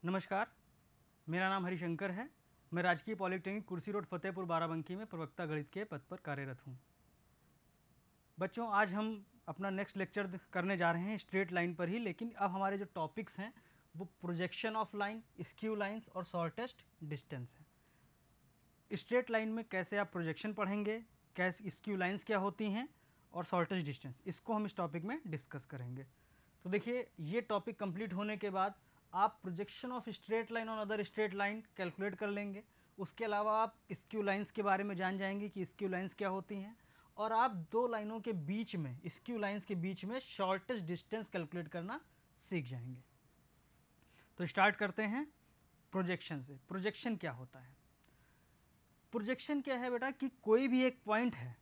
नमस्कार, मेरा नाम हरिशंकर है। मैं राजकीय पॉलिटेक्निक कुर्सी रोड फतेहपुर बाराबंकी में प्रवक्ता गणित के पद पर कार्यरत हूँ। बच्चों, आज हम अपना नेक्स्ट लेक्चर करने जा रहे हैं स्ट्रेट लाइन पर ही, लेकिन अब हमारे जो टॉपिक्स हैं वो projection of line, skew lines और शॉर्टेस्ट डिस्टेंस है। स्ट्रेट लाइन में कैसे आप प्रोजेक्शन पढ़ेंगे, कैसे स्क्यू लाइंस क्या होती हैं और शॉर्टेस्ट डिस्टेंस, इसको हम इस टॉपिक में डिस्कस करेंगे। तो देखिए, ये टॉपिक कंप्लीट होने के बाद आप प्रोजेक्शन ऑफ स्ट्रेट लाइन और अदर स्ट्रेट लाइन कैलकुलेट कर लेंगे। उसके अलावा आप स्क्यू लाइंस के बारे में जान जाएंगे कि स्क्यू लाइंस क्या होती हैं, और आप दो लाइनों के बीच में, स्क्यू लाइंस के बीच में शॉर्टेस्ट डिस्टेंस कैलकुलेट करना सीख जाएंगे। तो स्टार्ट करते हैं प्रोजेक्शन से। प्रोजेक्शन क्या होता है? प्रोजेक्शन क्या है बेटा कि कोई भी एक पॉइंट है,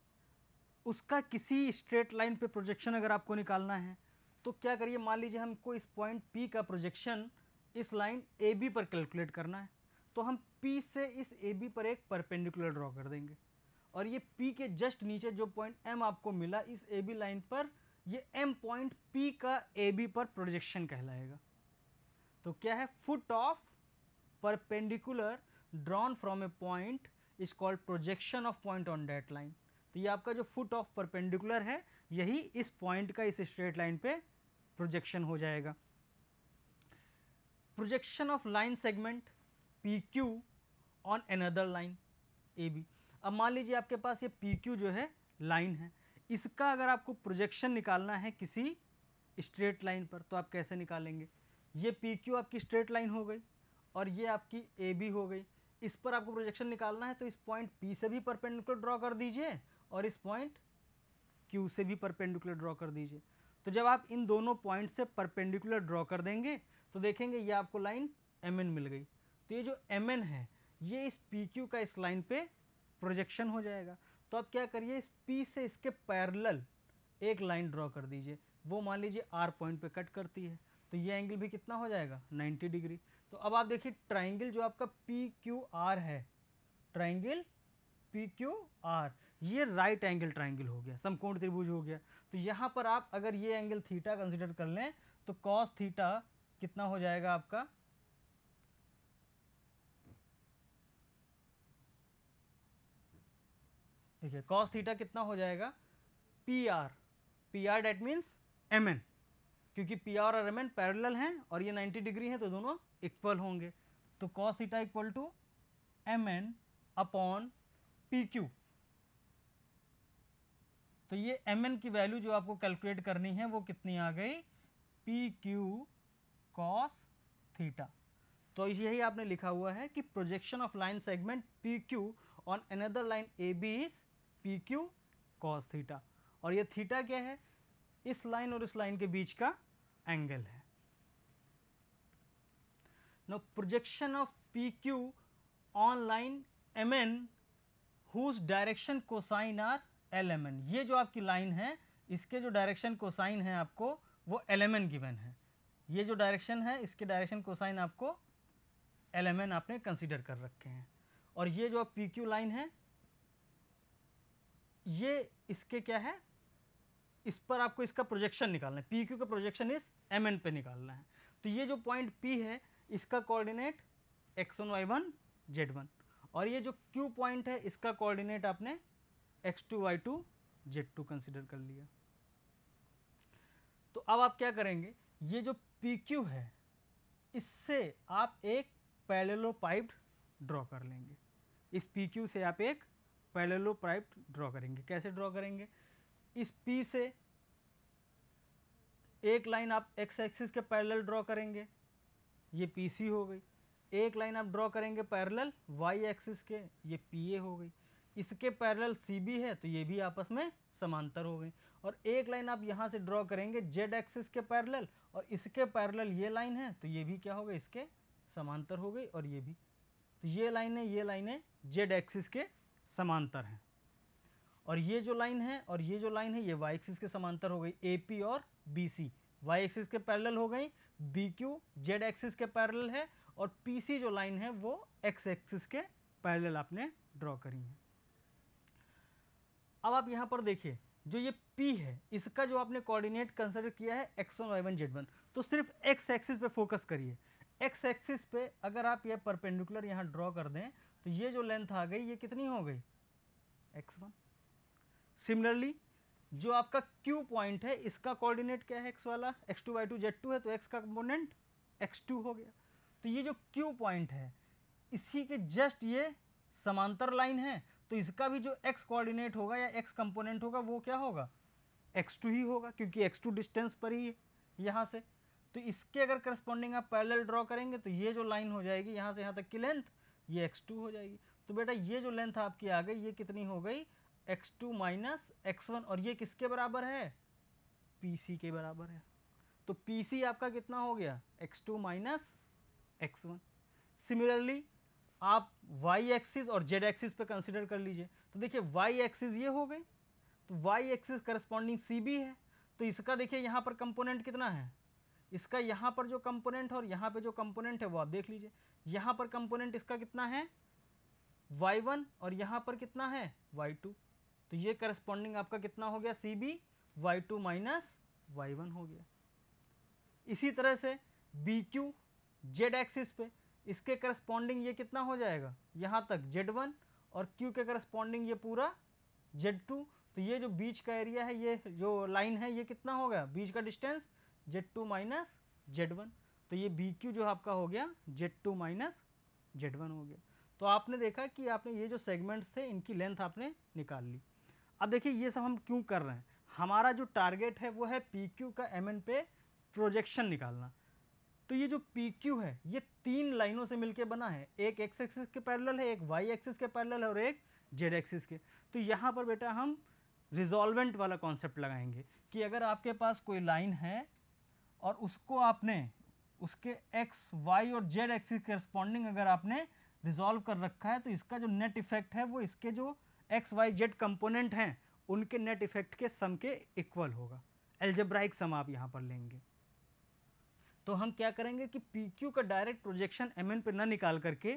उसका किसी स्ट्रेट लाइन पे प्रोजेक्शन अगर आपको निकालना है तो क्या करिए, मान लीजिए हमको इस पॉइंट P का प्रोजेक्शन इस लाइन AB पर कैलकुलेट करना है, तो हम P से इस AB पर एक परपेंडिकुलर ड्रॉ कर देंगे, और ये P के जस्ट नीचे जो पॉइंट M आपको मिला इस AB लाइन पर, ये M पॉइंट P का AB पर प्रोजेक्शन कहलाएगा। तो क्या है? Foot of perpendicular drawn from A point is called projection of point on that line. तो ये आपका जो फुट ऑफ परपेंडिकुलर है, यही इस पॉइंट का इस स्ट्रेट लाइन पे प्रोजेक्शन हो जाएगा। Projection of line segment PQ on another line AB। अब मान लीजिए आपके पास ये PQ जो है लाइन है, इसका अगर आपको प्रोजेक्शन निकालना है किसी स्ट्रेट लाइन पर, तो आप कैसे निकालेंगे? ये PQ आपकी स्ट्रेट लाइन हो गई और ये आपकी AB हो गई। इस पर आपको प्रोजेक्शन निकालना है तो इस पॉइंट P से भी परपेंडिकुलर ड्रॉ कर दीजिए और इस पॉइंट Q से भी परपेंडिकुलर ड्रॉ कर दीजिए। तो जब आप इन दोनों पॉइंट से परपेंडिकुलर ड्रॉ कर देंगे तो देखेंगे ये आपको लाइन MN मिल गई। तो ये जो MN है ये इस PQ का इस लाइन पे प्रोजेक्शन हो जाएगा। तो आप क्या करिए, इस P से इसके पैरेलल एक लाइन ड्रॉ कर दीजिए, वो मान लीजिए R पॉइंट पे कट करती है, तो ये एंगल भी कितना हो जाएगा? 90 डिग्री। तो अब आप देखिए ट्राइंगल जो आपका PQR है, ट्राइंगल PQR, ये राइट एंगल ट्राइंगल हो गया, समकोण त्रिभुज हो गया। तो यहाँ पर आप अगर ये एंगल थीटा कंसिडर कर लें तो कॉस थीटा कितना हो जाएगा आपका? देखिए कॉस थीटा कितना हो जाएगा? PR डेट मीन्स MN, क्योंकि PR और MN पैरेलल हैं और ये 90 डिग्री है तो दोनों इक्वल होंगे। तो cos theta equal to MN upon PQ। तो ये MN की वैल्यू जो आपको कैलकुलेट करनी है वो कितनी आ गई? PQ cos theta. तो यही आपने लिखा हुआ है कि projection of line segment PQ on another line AB is PQ cos theta. और ये थीटा क्या है? इस लाइन और इस लाइन के बीच का एंगल है। No projection of PQ on line MN whose direction cosine are LMN। ये जो आपकी लाइन है इसके जो डायरेक्शन कोसाइन है आपको वो LMN गिवन है। ये जो डायरेक्शन है इसके डायरेक्शन कोसाइन आपको LMN आपने कंसीडर कर रखे हैं। और ये जो PQ लाइन है ये इसके क्या है, इस पर आपको इसका प्रोजेक्शन निकालना है। PQ का प्रोजेक्शन इस MN पे निकालना है। तो ये जो पॉइंट P है इसका कोऑर्डिनेट x1 y1 z1, और ये जो Q पॉइंट है इसका कोऑर्डिनेट आपने x2 y2 z2 कंसीडर कर लिया। तो अब आप क्या करेंगे, ये जो PQ है इससे आप एक पैरेललोपाइप्ड ड्रॉ कर लेंगे। इस PQ से आप एक पैरेललोपाइप्ड ड्रॉ करेंगे। कैसे ड्रॉ करेंगे? इस P से एक लाइन आप x एक्सिस के पैरेलल ड्रॉ करेंगे, ये PC हो गई। एक लाइन आप ड्रॉ करेंगे पैरेलल y एक्सिस के, ये PA हो गई। इसके पैरेलल CB है तो ये भी आपस में समांतर हो गई। और एक लाइन आप यहाँ से ड्रॉ करेंगे z एक्सिस के पैरेलल, और इसके पैरेलल ये लाइन है तो ये भी क्या हो गई? इसके समांतर हो गई। और ये भी, तो ये लाइनें z एक्सिस के समांतर हैं। और ये जो लाइन है और ये जो लाइन है ये y एक्सिस के समांतर हो गई। AP और BC y एक्सिस के पैरेलल हो गई, BQ z एक्सिस के पैरेलल है, और PC जो लाइन है वो x एक्सिस के पैरेलल आपने ड्रॉ करी है। अब आप यहाँ पर देखिए जो ये P है इसका जो आपने कोऑर्डिनेट कंसीडर किया है x1 y1 z1, तो सिर्फ x एक्सिस पे फोकस करिए। एक्स एक्सिस पे अगर आप ये परपेंडिकुलर यहाँ ड्रॉ कर दें तो ये जो लेंथ आ गई ये कितनी हो गई, x1। सिमिलरली जो आपका Q पॉइंट है इसका कोऑर्डिनेट क्या है, x वाला, x2 y2 z2 है, तो x का कंपोनेंट x2 हो गया। तो ये जो Q पॉइंट है इसी के जस्ट ये समांतर लाइन है, तो इसका भी जो x कोऑर्डिनेट होगा या x कंपोनेंट होगा वो क्या होगा, x2 ही होगा, क्योंकि x2 डिस्टेंस पर ही है यहाँ से। तो इसके अगर करस्पॉन्डिंग आप पैरेलल ड्रॉ करेंगे तो ये जो लाइन हो जाएगी यहाँ से यहाँ तक की लेंथ ये x2 हो जाएगी। तो बेटा ये जो लेंथ आपकी आ गई ये कितनी हो गई, x2 माइनस x1, और ये किसके बराबर है, PC के बराबर है। तो PC आपका कितना हो गया, x2 माइनस x1। सिमिलरली आप y एक्सिस और z एक्सिस पे कंसिडर कर लीजिए। तो देखिए y एक्सिस ये हो गई, तो y एक्सिस करस्पॉन्डिंग CB है, तो इसका देखिए यहाँ पर कंपोनेंट कितना है, इसका यहाँ पर जो कंपोनेंट है और यहाँ पे जो कंपोनेंट है वो आप देख लीजिए। यहाँ पर कंपोनेंट इसका कितना है, y1, और यहाँ पर कितना है, y2। तो ये करस्पॉन्डिंग आपका कितना हो गया, CB y2 माइनस y1 हो गया। इसी तरह से BQ z एक्सिस पे इसके करस्पॉन्डिंग ये कितना हो जाएगा, यहाँ तक z1, और Q के करस्पॉन्डिंग ये पूरा z2। तो ये जो बीच का एरिया है, ये जो लाइन है ये कितना होगा, बीच का डिस्टेंस z2 माइनस z1। तो ये BQ जो आपका हो गया z2 माइनस z1 हो गया। तो आपने देखा कि आपने ये जो सेगमेंट्स थे इनकी लेंथ आपने निकाल ली। अब देखिए ये सब हम क्यों कर रहे हैं, हमारा जो टारगेट है वो है PQ का MN पे प्रोजेक्शन निकालना। तो ये जो PQ है ये 3 लाइनों से मिलके बना है, एक x एक्सिस के पैरेलल है, एक y एक्सिस के पैरेलल है और एक z एक्सिस के। तो यहाँ पर बेटा हम रिजॉल्वेंट वाला कॉन्सेप्ट लगाएंगे कि अगर आपके पास कोई लाइन है और उसको आपने उसके x, y और z एक्सिस के करस्पॉन्डिंग अगर आपने रिजॉल्व कर रखा है तो इसका जो नेट इफेक्ट है वो इसके जो x, y, z कंपोनेंट हैं उनके नेट इफेक्ट के सम के इक्वल होगा। एल्जेब्राइक सम आप यहाँ पर लेंगे। तो हम क्या करेंगे कि PQ का डायरेक्ट प्रोजेक्शन MN पे ना निकाल करके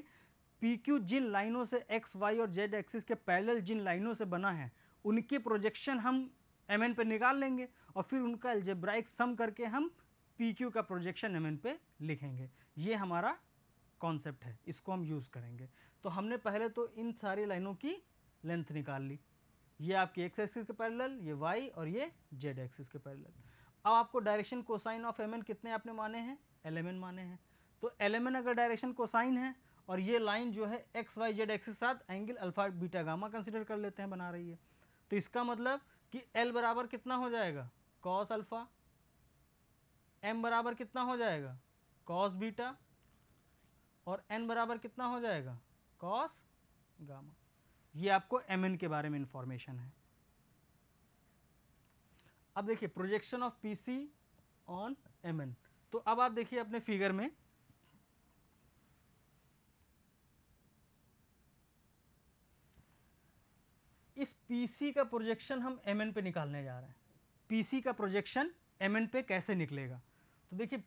PQ जिन लाइनों से x, y और z एक्सिस के पैरेलल जिन लाइनों से बना है उनकी प्रोजेक्शन हम MN पे निकाल लेंगे और फिर उनका एल्जेब्राइक सम करके हम PQ का प्रोजेक्शन MN पे लिखेंगे। ये हमारा कॉन्सेप्ट है, इसको हम यूज़ करेंगे। तो हमने पहले तो इन सारी लाइनों की लेंथ निकाल ली, ये आपकी x एक्सिस के पैरेलल, ये y और ये z एक्सिस के पैरेलल। अब आपको डायरेक्शन कोसाइन ऑफ MN कितने आपने माने हैं, LMN माने हैं। तो LMN अगर डायरेक्शन कोसाइन है और ये लाइन जो है x, y, z एक्सिस साथ angle alpha beta gamma consider कर लेते हैं, बना रही है, तो इसका मतलब कि L बराबर कितना हो जाएगा, कॉस अल्फा, M बराबर कितना हो जाएगा, कॉस बीटा, और N बराबर कितना हो जाएगा, कॉस गामा। ये आपको MN के बारे में इंफॉर्मेशन है। अब देखिए projection of PC on MN। तो अब आप देखिए अपने फिगर में इस PC का प्रोजेक्शन हम MN पे निकालने जा रहे हैं। PC का प्रोजेक्शन MN पे कैसे निकलेगा, तो देखिए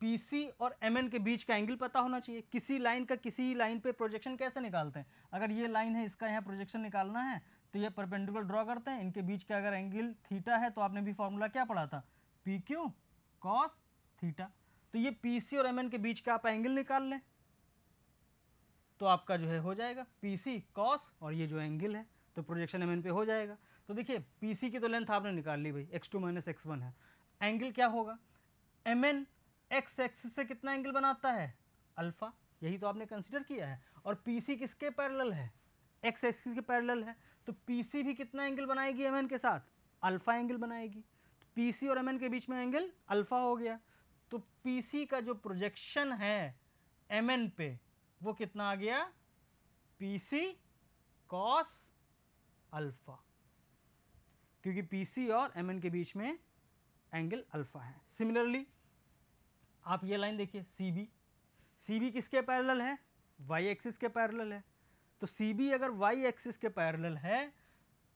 PC और MN के बीच का एंगल पता होना चाहिए। किसी लाइन का किसी लाइन पे प्रोजेक्शन कैसे निकालते हैं, अगर ये लाइन है इसका यहाँ प्रोजेक्शन निकालना है तो ये परपेंडिकुलर ड्रॉ करते हैं, इनके बीच का अगर एंगल थीटा है तो आपने भी फॉर्मूला क्या पढ़ा था, PQ cos थीटा। तो ये PC और MN के बीच का आप एंगल निकाल लें तो आपका जो है हो जाएगा PC cos, और ये जो एंगल है तो प्रोजेक्शन MN पे हो जाएगा। तो देखिए PC की तो लेंथ आपने निकाल ली भाई, x2 माइनस x1 है, एंगल क्या होगा, MN x एक्सिस से कितना एंगल बनाता है, अल्फा, यही तो आपने कंसीडर किया है, और PC किसके पैरेलल है, x एक्सिस के पैरेलल है, तो PC भी कितना एंगल बनाएगी MN के साथ, अल्फा एंगल बनाएगी। तो PC और MN के बीच में एंगल अल्फा हो गया। तो PC का जो प्रोजेक्शन है MN पे वो कितना आ गया, PC cos अल्फा, क्योंकि PC और MN के बीच में एंगल अल्फा है। सिमिलरली आप ये लाइन देखिए CB किसके पैरेलल है, y एक्सिस के पैरेलल है। तो CB अगर y एक्सिस के पैरेलल है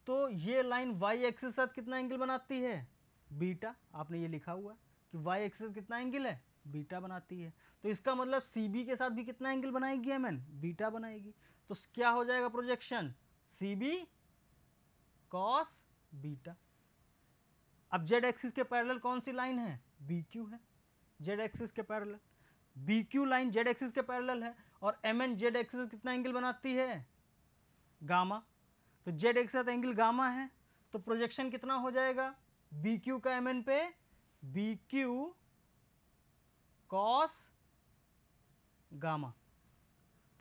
तो ये लाइन y एक्सिस साथ कितना एंगल बनाती है, बीटा। आपने ये लिखा हुआ कि y एक्सिस कितना एंगल है, बीटा बनाती है। तो इसका मतलब CB के साथ भी कितना एंगल बनाएगी MN, बीटा बनाएगी। तो क्या हो जाएगा प्रोजेक्शन, CB cos बीटा। अब z एक्सिस के पैरेलल कौन सी लाइन है, BQ है, z एक्सिस के parallel. B Q line Z axis के पैरेलल है और एम एन जेड एक्सिस कितना एंगल बनाती है, गामा। तो जेड एक्सिस का एंगल गामा है, तो प्रोजेक्शन कितना हो जाएगा बी क्यू का एम एन पे, बी क्यू कॉस गामा।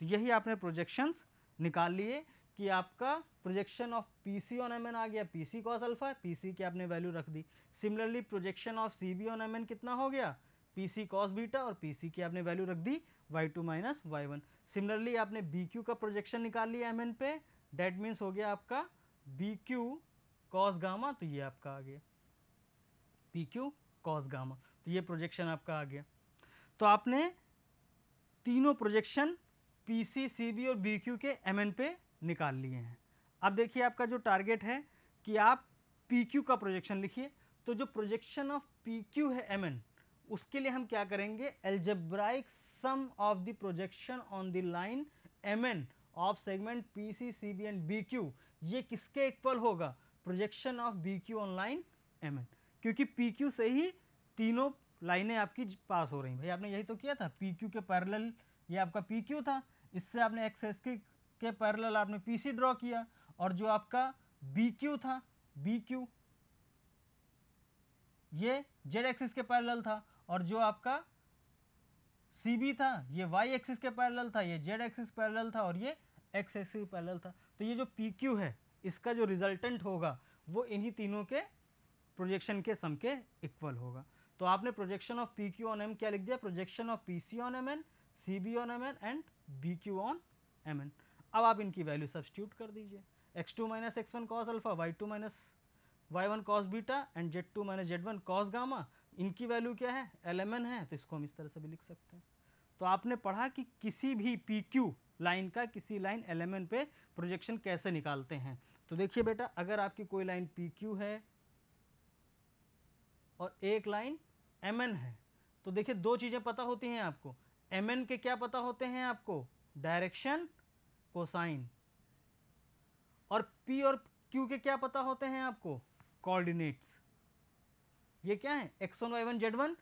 तो यही आपने प्रोजेक्शंस निकाल लिए कि आपका projection of PC on MN आ गया पीसी कॉस अल्फा, पीसी की आपने वैल्यू रख दी। Similarly projection of CB on MN कितना हो गया, पीसी कॉस बीटा, और पीसी की आपने वैल्यू रख दी y2 माइनस y1। सिमिलरली आपने BQ का प्रोजेक्शन निकाल लिया एमएन पे, डेट मीन्स हो गया आपका BQ कॉस गामा, तो ये आपका आ गया PQ कॉस गामा, तो ये प्रोजेक्शन आपका आ गया। तो आपने तीनों प्रोजेक्शन PC, CB और BQ के MN पे निकाल लिए हैं। अब देखिए आपका जो टारगेट है कि आप PQ का प्रोजेक्शन लिखिए। तो जो प्रोजेक्शन ऑफ PQ है MN, उसके लिए हम क्या करेंगे, algebraic sum of the projection on the line MN of segment PC, CB and BQ, ये किसके इक्वल होगा, projection of BQ on line MN, क्योंकि PQ से ही तीनों लाइनें आपकी पास हो रही भाई। आपने यही तो किया था, PQ के पैरेलल ये आपका PQ था, इससे आपने एक्स के पैरेलल आपने PC ड्रॉ किया, और जो आपका BQ था, BQ ये जेड एक्सिस के पैरेलल था, और जो आपका CB था ये y एक्सिस के पैरेलल था, ये जेड एक्सिस पैरेलल था, और ये x एक्सिस पैरेलल था। तो ये जो PQ है इसका जो रिजल्टेंट होगा वो इन्हीं तीनों के प्रोजेक्शन के सम के इक्वल होगा। तो आपने projection of PQ on M क्या लिख दिया, projection of PC on MN, CB on MN and BQ on MN। अब आप इनकी वैल्यू सब्स्टिट्यूट कर दीजिए, x2 minus x1 cos alpha, y2 minus y1 cos beta and z2 minus z1 cos gamma. इनकी value क्या है, LMN है, तो इसको हम इस तरह से भी लिख सकते हैं। तो आपने पढ़ा कि किसी भी PQ लाइन का किसी लाइन LMN पे प्रोजेक्शन कैसे निकालते हैं। तो देखिए बेटा, अगर आपकी कोई लाइन PQ है और एक लाइन MN है, तो देखिए दो चीज़ें पता होती हैं आपको। MN के क्या पता होते हैं आपको, डायरेक्शन, कोसाइन, और P और Q के क्या पता होते हैं आपको, कोऑर्डिनेट्स। ये क्या है, x1 y1 z1,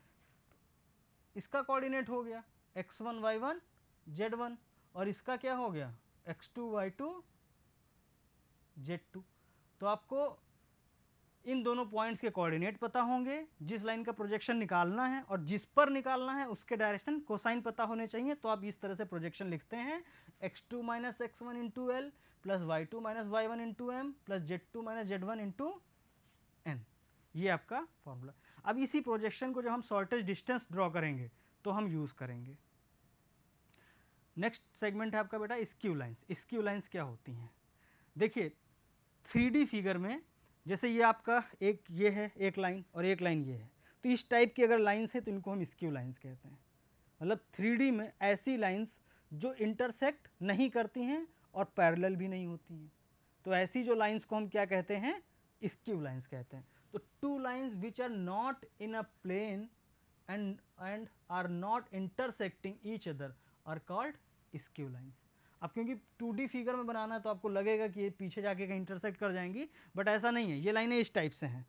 इसका कोऑर्डिनेट हो गया x1 y1 z1, और इसका क्या हो गया x2 y2 z2। तो आपको इन दोनों पॉइंट्स के कोऑर्डिनेट पता होंगे, जिस लाइन का प्रोजेक्शन निकालना है और जिस पर निकालना है उसके डायरेक्शन कोसाइन पता होने चाहिए। तो आप इस तरह से प्रोजेक्शन लिखते हैं, x2 minus x1 into L plus y2 minus y1 into M plus z2 minus z1 into N. ये आपका फॉर्मूला। अब इसी प्रोजेक्शन को जब हम शॉर्टेज डिस्टेंस ड्रॉ करेंगे तो हम यूज़ करेंगे। नेक्स्ट सेगमेंट है आपका बेटा स्क्यू लाइंस। स्क्यू लाइंस क्या होती हैं, देखिए 3D फिगर में जैसे ये आपका एक ये है एक लाइन और एक लाइन ये है, तो इस टाइप की अगर लाइंस है तो इनको हम स्क्यू लाइंस कहते हैं। मतलब 3D में ऐसी लाइंस जो इंटरसेक्ट नहीं करती हैं और पैरेलल भी नहीं होती हैं, तो ऐसी जो लाइंस को हम क्या कहते हैं, स्क्यू लाइंस कहते हैं। तो two lines which are not in a plane and are not intersecting each other are called skew lines. अब क्योंकि 2D फिगर में बनाना है तो आपको लगेगा कि ये पीछे जाके कहीं इंटरसेक्ट कर जाएंगी, बट ऐसा नहीं है। ये लाइनें इस टाइप से हैं,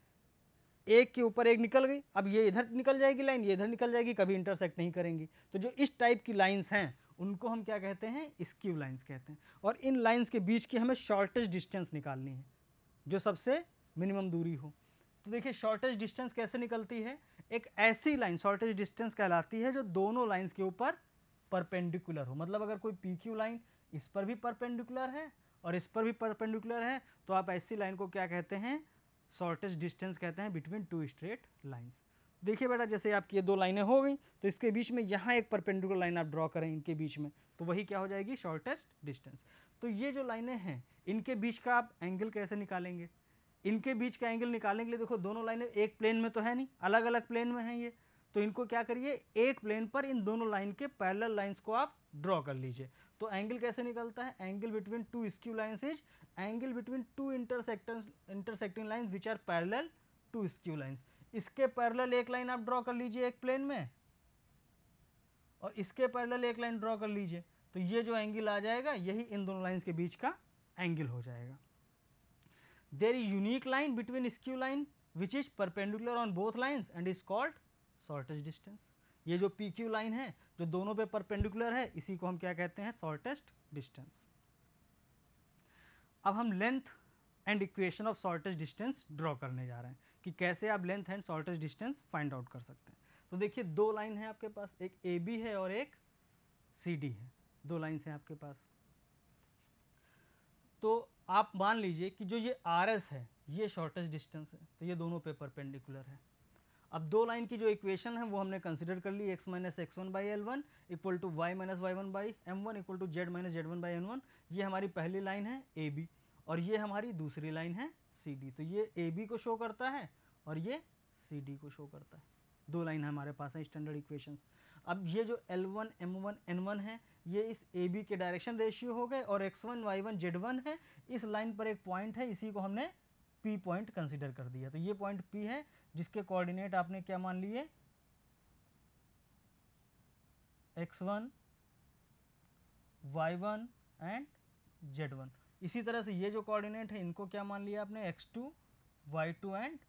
एक के ऊपर एक निकल गई, अब ये इधर निकल जाएगी लाइन, ये इधर निकल जाएगी, कभी इंटरसेक्ट नहीं करेंगी। तो जो इस टाइप की लाइंस हैं उनको हम क्या कहते हैं, स्क्यू लाइंस कहते हैं। और इन लाइंस के बीच की हमें शॉर्टेज डिस्टेंस निकालनी है, जो सबसे मिनिमम दूरी हो। तो देखिए शॉर्टेज डिस्टेंस कैसे निकलती है, एक ऐसी लाइन शॉर्टेज डिस्टेंस कहलाती है जो दोनों लाइंस के ऊपर परपेंडिकुलर हो। मतलब अगर कोई PQ लाइन इस पर भी परपेंडिकुलर है और इस पर भी परपेंडिकुलर है, तो आप ऐसी लाइन को क्या कहते हैं, शॉर्टेज डिस्टेंस कहते हैं बिटवीन टू स्ट्रेट लाइंस। देखिए बेटा, जैसे आपकी ये दो लाइनें हो गई, तो इसके बीच में यहाँ एक परपेंडिकुलर लाइन आप ड्रॉ करें इनके बीच में, तो वही क्या हो जाएगी, शॉर्टेस्ट डिस्टेंस। तो ये जो लाइनें हैं इनके बीच का आप एंगल कैसे निकालेंगे, इनके बीच का एंगल निकालने के लिए देखो दोनों लाइनें एक प्लेन में तो है नहीं, अलग अलग प्लेन में हैं ये, तो इनको क्या करिए, एक प्लेन पर इन दोनों लाइन के पैरेलल लाइंस को आप ड्रॉ कर लीजिए। तो एंगल कैसे निकलता है, angle between two skew lines is angle between two intersecting lines which are parallel to skew lines. इसके पैरेलल एक लाइन आप ड्रॉ कर लीजिए एक प्लेन में, और इसके पैरेलल एक लाइन ड्रॉ कर लीजिए, तो ये जो एंगल आ जाएगा यही इन दोनों लाइंस के बीच का एंगल हो जाएगा। There is unique line between skew line which is perpendicular on both lines and is called shortest distance. ये जो पी क्यू लाइन है जो दोनों पे परपेंडिकुलर है, इसी को हम क्या कहते हैं, शॉर्टेस्ट डिस्टेंस। अब हम length and equation of shortest distance draw करने जा रहे हैं कि कैसे आप length and shortest distance find out कर सकते हैं। तो देखिए दो लाइन है आपके पास, एक ए बी है और एक सी डी है, दो लाइन्स हैं आपके पास। तो आप मान लीजिए कि जो ये आर एस है ये शॉर्टेस्ट डिस्टेंस है, तो ये दोनों पे परपेंडिकुलर है। अब दो लाइन की जो इक्वेशन है वो हमने कंसिडर कर ली, x minus X one by L one equal to Y minus Y one by M one equal to Z minus Z one by N one. ये हमारी पहली लाइन है ए बी और ये हमारी दूसरी लाइन है सी डी। तो ये ए बी को शो करता है और ये सी डी को शो करता है। दो लाइन हमारे पास है स्टैंडर्ड इक्वेशंस। अब ये जो L1 M1 N1 है ये इस ए बी के डायरेक्शन रेशियो हो गए और x1 y1 z1 है, इस लाइन पर एक पॉइंट है, इसी को हमने P पॉइंट कंसिडर कर दिया। तो ये पॉइंट P है जिसके कोऑर्डिनेट आपने क्या मान लिए, x1 y1 एंड z1। इसी तरह से ये जो कोऑर्डिनेट है इनको क्या मान लिया आपने, x2 y2 एंड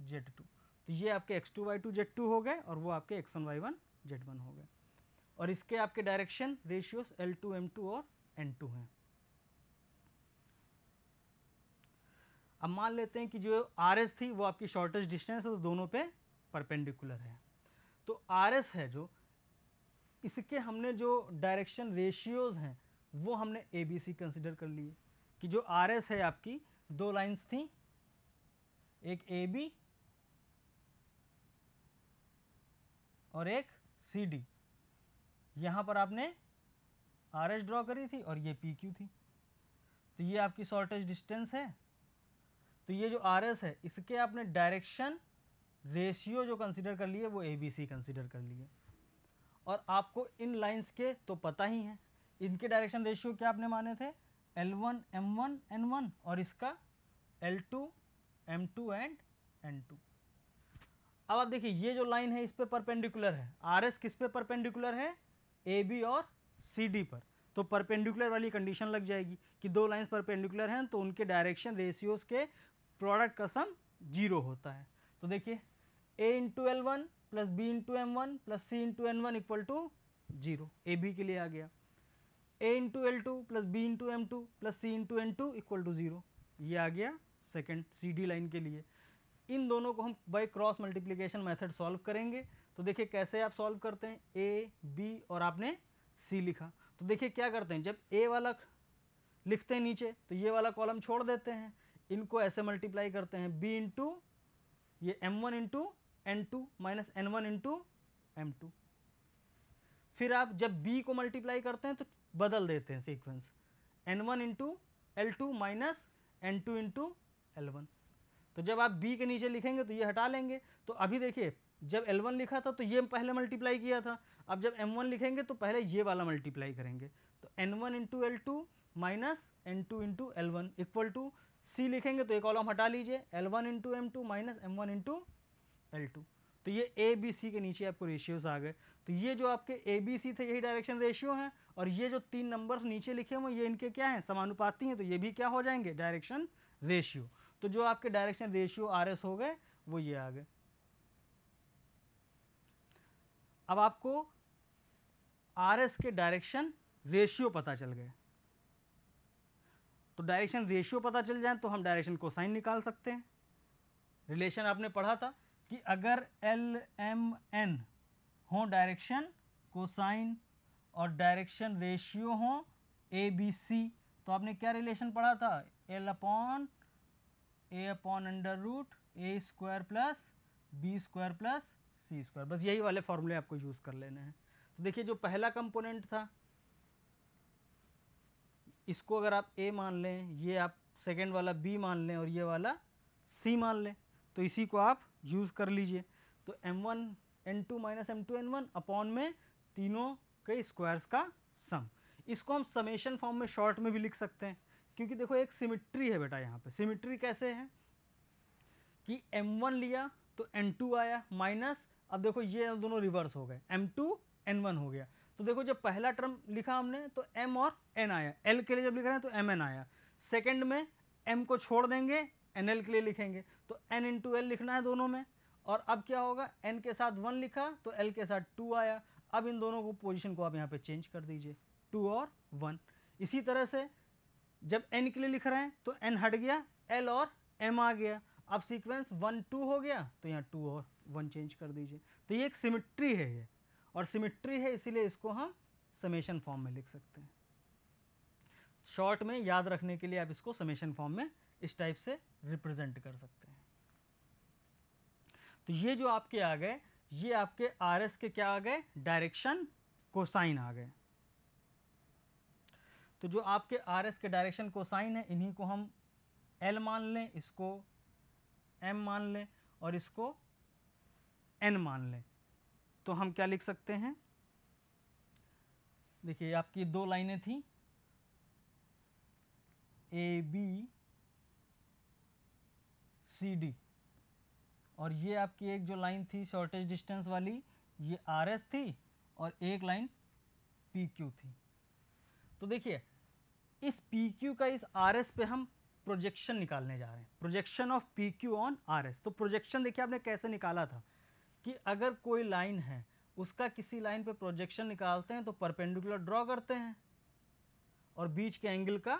z2। तो ये आपके x2 y2 z2 हो गए और वो आपके x1 y1 z1 हो गए। और इसके आपके डायरेक्शन रेशियोस L2 M2 और N2 हैं। अब मान लेते हैं कि जो RS थी वो आपकी शॉर्टेस्ट डिस्टेंस है, तो दोनों पे परपेंडिकुलर है। तो RS है जो, इसके हमने जो डायरेक्शन रेशियोज हैं वो हमने ABC कंसिडर कर लिए कि जो RS है आपकी दो लाइंस थी, एक AB और एक CD। यहाँ पर आपने RS ड्रॉ करी थी और ये PQ थी, तो ये आपकी शॉर्टेस्ट डिस्टेंस है। तो ये जो RS है इसके आपने डायरेक्शन रेशियो जो कंसिडर कर लिए वो ABC कंसिडर कर लिए। और आपको इन लाइंस के तो पता ही है, इनके डायरेक्शन रेशियो क्या आपने माने थे, L1 M1 N1 और इसका L2 M2 एंड N2। अब आप देखिए ये जो लाइन है इस पे परपेंडिकुलर है, RS किस पे परपेंडिकुलर है, AB और CD पर। तो परपेंडिकुलर वाली कंडीशन लग जाएगी कि दो लाइंस परपेंडिकुलर हैं तो उनके डायरेक्शन रेशियोज के प्रोडक्ट का सम 0 होता है। तो देखिए A into L1 plus B into M1 plus C into N1 equal to 0, A B के लिए आ गया। A into L2 plus B into M2 plus C into N2 equal to 0, ये आ गया सेकेंड CD लाइन के लिए। इन दोनों को हम by cross multiplication method solve करेंगे। तो देखिए कैसे आप सॉल्व करते हैं, A B और आपने C लिखा। तो देखिए क्या करते हैं, जब A वाला लिखते हैं नीचे तो ये वाला कॉलम छोड़ देते हैं, इनको ऐसे मल्टीप्लाई करते हैं, B इंटू ये M1 into N2 minus N1 into M2। फिर आप जब B को मल्टीप्लाई करते हैं तो बदल देते हैं sequence, N1 into L2 minus N2 into L1। तो जब आप B के नीचे लिखेंगे तो ये हटा लेंगे। तो अभी देखिए जब L1 लिखा था तो ये पहले मल्टीप्लाई किया था, अब जब M1 लिखेंगे तो पहले ये वाला मल्टीप्लाई करेंगे। तो N1 into L2 minus N2 into L1 equal to C लिखेंगे तो एक कॉलम हटा लीजिए, L1 into M2 minus M1 into L2। तो ये A B C के नीचे आपको रेशियोज आ गए। तो ये जो आपके A B C थे यही डायरेक्शन रेशियो हैं और ये जो तीन नंबर्स नीचे लिखे हुए ये इनके क्या हैं, समानुपाती हैं, तो ये भी क्या हो जाएंगे, डायरेक्शन रेशियो। तो जो आपके डायरेक्शन रेशियो RS हो गए वो ये आ गए। अब आपको RS के डायरेक्शन रेशियो पता चल गए, तो डायरेक्शन रेशियो पता चल जाए तो हम डायरेक्शन कोसाइन निकाल सकते हैं। रिलेशन आपने पढ़ा था कि अगर LMN हो डायरेक्शन कोसाइन और डायरेक्शन रेशियो हो ABC, तो आपने क्या रिलेशन पढ़ा था, L upon A upon under root A square plus B square plus C square. बस यही वाले फॉर्मूले आपको यूज कर लेने हैं। तो देखिए जो पहला कंपोनेंट था इसको अगर आप A मान लें, ये आप सेकेंड वाला B मान लें और ये वाला C मान लें, तो इसी को आप यूज़ कर लीजिए। तो M1 N2 minus M2 N1 upon में तीनों के स्क्वायर्स का सम। इसको हम समेशन फॉर्म में शॉर्ट में भी लिख सकते हैं, क्योंकि देखो एक सिमिट्री है बेटा यहाँ पे। सिमिट्री कैसे है कि M1 लिया तो N2 आया माइनस, अब देखो ये दोनों रिवर्स हो गए, M2 N1 हो गया। तो देखो जब पहला टर्म लिखा हमने तो M और N आया, L के लिए जब लिख रहे हैं तो MN आया। सेकेंड में M को छोड़ देंगे, NL के लिए लिखेंगे तो N इंटू L लिखना है दोनों में, और अब क्या होगा, n के साथ 1 लिखा तो l के साथ 2 आया। अब इन दोनों को पोजीशन को आप यहाँ पे चेंज कर दीजिए, 2 और 1। इसी तरह से जब n के लिए लिख रहे हैं तो n हट गया, l और m आ गया। अब सीक्वेंस 1 2 हो गया तो यहाँ 2 और 1 चेंज कर दीजिए। तो ये एक सिमिट्री है ये, और सिमिट्री है इसीलिए इसको हम समेशन फॉर्म में लिख सकते हैं। शॉर्ट में याद रखने के लिए आप इसको समेशन फॉर्म में इस टाइप से रिप्रेजेंट कर सकते हैं। तो ये जो आपके आ गए, ये आपके आर एस के क्या आ गए, डायरेक्शन कोसाइन आ गए। तो जो आपके आर एस के डायरेक्शन कोसाइन है, इन्हीं को हम एल मान लें, इसको एम मान लें और इसको एन मान लें। तो हम क्या लिख सकते हैं, देखिए आपकी दो लाइनें थी ए बी सी डी, और ये आपकी एक जो लाइन थी शॉर्टेज डिस्टेंस वाली, ये आर एस थी, और एक लाइन पी क्यू थी। तो देखिए इस पी क्यू का इस आर एस पे हम प्रोजेक्शन निकालने जा रहे हैं, projection of P Q on R S. तो प्रोजेक्शन देखिए आपने कैसे निकाला था कि अगर कोई लाइन है उसका किसी लाइन पे प्रोजेक्शन निकालते हैं तो परपेंडिकुलर ड्रॉ करते हैं और बीच के एंगल का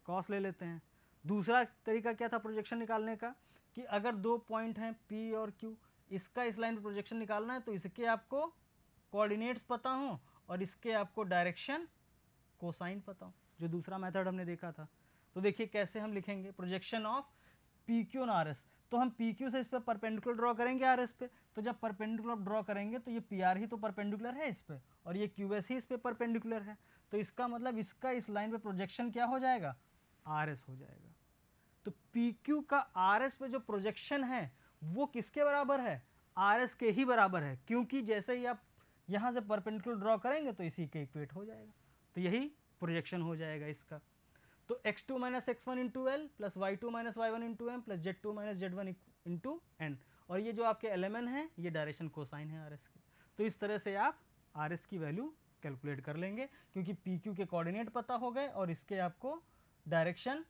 कॉस ले लेते हैं। दूसरा तरीका क्या था प्रोजेक्शन निकालने का, कि अगर दो पॉइंट हैं P और Q, इसका इस लाइन पर प्रोजेक्शन निकालना है तो इसके आपको कोऑर्डिनेट्स पता हो और इसके आपको डायरेक्शन कोसाइन पता हो, जो दूसरा मेथड हमने देखा था। तो देखिए कैसे हम लिखेंगे projection of PQ on RS। तो हम PQ से इस पर परपेंडिकुलर ड्रॉ करेंगे RS पे, तो जब परपेंडिकुलर ड्रॉ करेंगे तो ये PR ही तो परपेंडिकुलर है इस पे, और ये QS ही इस पे परपेंडिकुलर है। तो इसका मतलब इसका इस लाइन पे प्रोजेक्शन क्या हो जाएगा, RS हो जाएगा। तो PQ का RS पे जो प्रोजेक्शन है वो किसके बराबर है, RS के ही बराबर है, क्योंकि जैसे ही आप यहाँ से परपेंडिकुलर ड्रॉ करेंगे तो इसी के इक्वेट हो जाएगा। तो यही प्रोजेक्शन हो जाएगा इसका। तो x2 minus x1 into L plus y2 minus y1 into M plus z2 minus z1 into N, और ये जो आपके एलिमेंट हैं ये डायरेक्शन कोसाइन है RS के। तो इस तरह से आप RS की वैल्यू कैलकुलेट कर लेंगे, क्योंकि PQ के कोऑर्डिनेट पता हो गए और इसके आपको डायरेक्शन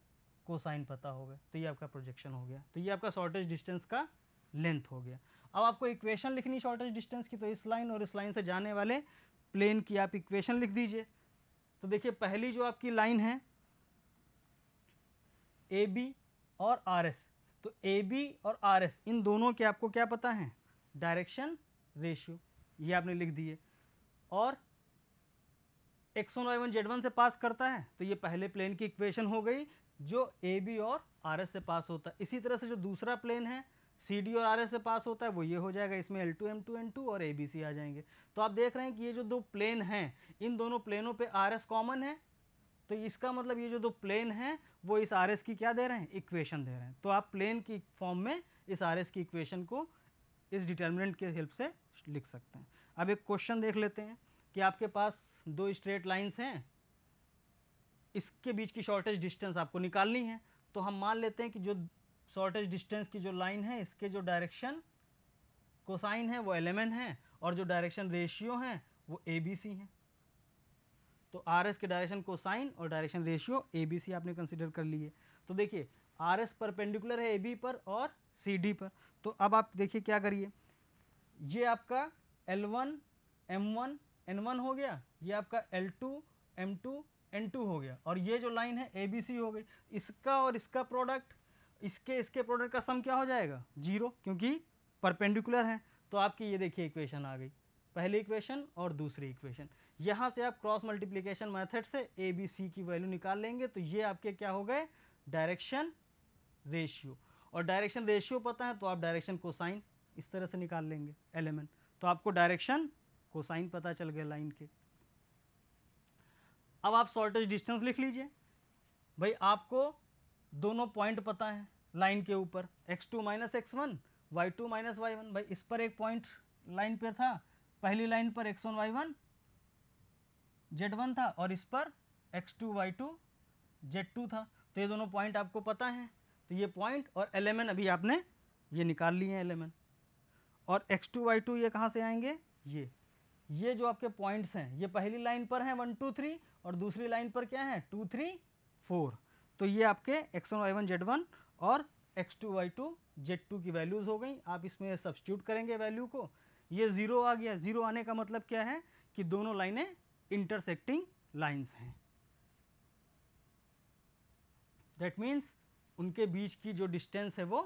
कोसाइन पता हो गए। तो ये आपका प्रोजेक्शन हो गया। तो ये आपका शॉर्टेज डिस्टेंस का लेंथ हो गया। अब आपको इक्वेशन लिखनी शॉर्टेज डिस्टेंस की, तो इस लाइन और इस लाइन से जाने वाले प्लेन की आप इक्वेशन लिख दीजिए। तो देखिए पहली जो आपकी लाइन है ए बी और आर एस, तो ए बी और आर एस इन दोनों के आपको क्या पता है, डायरेक्शन रेशियो, ये आपने लिख दिए। और x1 y1 z1 से पास करता है, तो ये पहले प्लेन की इक्वेशन हो गई जो ए बी और आर एस से पास होता है। इसी तरह से जो दूसरा प्लेन है सी डी और आर एस से पास होता है वो ये हो जाएगा, इसमें L2 M2 N2 और ए बी सी आ जाएंगे। तो आप देख रहे हैं कि ये जो दो प्लेन हैं इन दोनों प्लेनों पे आर एस कॉमन है, तो इसका मतलब ये जो दो प्लेन हैं वो इस आर एस की क्या दे रहे हैं, इक्वेशन दे रहे हैं। तो आप प्लेन की फॉर्म में इस आर एस की इक्वेशन को इस डिटर्मिनेंट के हेल्प से लिख सकते हैं। अब एक क्वेश्चन देख लेते हैं कि आपके पास दो स्ट्रेट लाइंस हैं, इसके बीच की शॉर्टेज डिस्टेंस आपको निकालनी है। तो हम मान लेते हैं कि जो शॉर्टेज डिस्टेंस की जो लाइन है इसके जो डायरेक्शन कोसाइन है वो एलिमेंट है, और जो डायरेक्शन रेशियो है वो ए बी सी है। तो आर एस के डायरेक्शन कोसाइन और direction ratio A B C आपने कंसिडर कर लिए। तो देखिए आर एस परपेंडिकुलर है ए बी पर और सी डी पर। तो अब आप देखिए क्या करिए, ये आपका L1 M1 N1 हो गया, ये आपका L2 M2 N2 हो गया, और ये जो लाइन है ABC हो गई। इसका और इसका प्रोडक्ट, इसके प्रोडक्ट का सम क्या हो जाएगा, 0, क्योंकि परपेंडिकुलर है। तो आपकी ये देखिए इक्वेशन आ गई, पहली इक्वेशन और दूसरी इक्वेशन। यहाँ से आप क्रॉस मल्टीप्लिकेशन मेथड से ABC की वैल्यू निकाल लेंगे, तो ये आपके क्या हो गए, डायरेक्शन रेशियो। और डायरेक्शन रेशियो पता है तो आप डायरेक्शन कोसाइन इस तरह से निकाल लेंगे एलिमेंट। तो आपको डायरेक्शन कोसाइन पता चल गया लाइन के। अब आप शॉर्टेज डिस्टेंस लिख लीजिए। भाई आपको दोनों पॉइंट पता है लाइन के ऊपर, x2 minus x1 y2 minus y1। भाई इस पर एक पॉइंट लाइन पर था, पहली लाइन पर x1 y1 z1 था और इस पर x2 y2 z2 था। तो ये दोनों पॉइंट आपको पता है। तो ये पॉइंट और एलिमेंट अभी आपने ये निकाल लिए हैं एलिमेंट। और x2 y2 ये कहाँ से आएंगे, ये जो आपके पॉइंट्स हैं ये पहली लाइन पर हैं 1 2 3 और दूसरी लाइन पर क्या है 2 3 4। तो ये आपके x1 y1 z1 और x2 y2 z2 की वैल्यूज़ हो गई। आप इसमें सब्स्टिट्यूट करेंगे वैल्यू को, ये 0 आ गया। 0 आने का मतलब क्या है कि दोनों लाइनें इंटरसेक्टिंग लाइन्स हैं। दैट मीन्स उनके बीच की जो डिस्टेंस है वो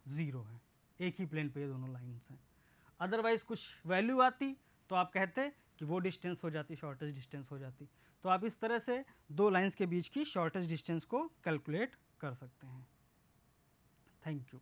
0 है, एक ही प्लेन पे ये दोनों लाइन्स हैं। अदरवाइज कुछ वैल्यू आती तो आप कहते कि वो डिस्टेंस हो जाती, शॉर्टेस्ट डिस्टेंस हो जाती। तो आप इस तरह से दो लाइन्स के बीच की शॉर्टेस्ट डिस्टेंस को कैलकुलेट कर सकते हैं। Thank you.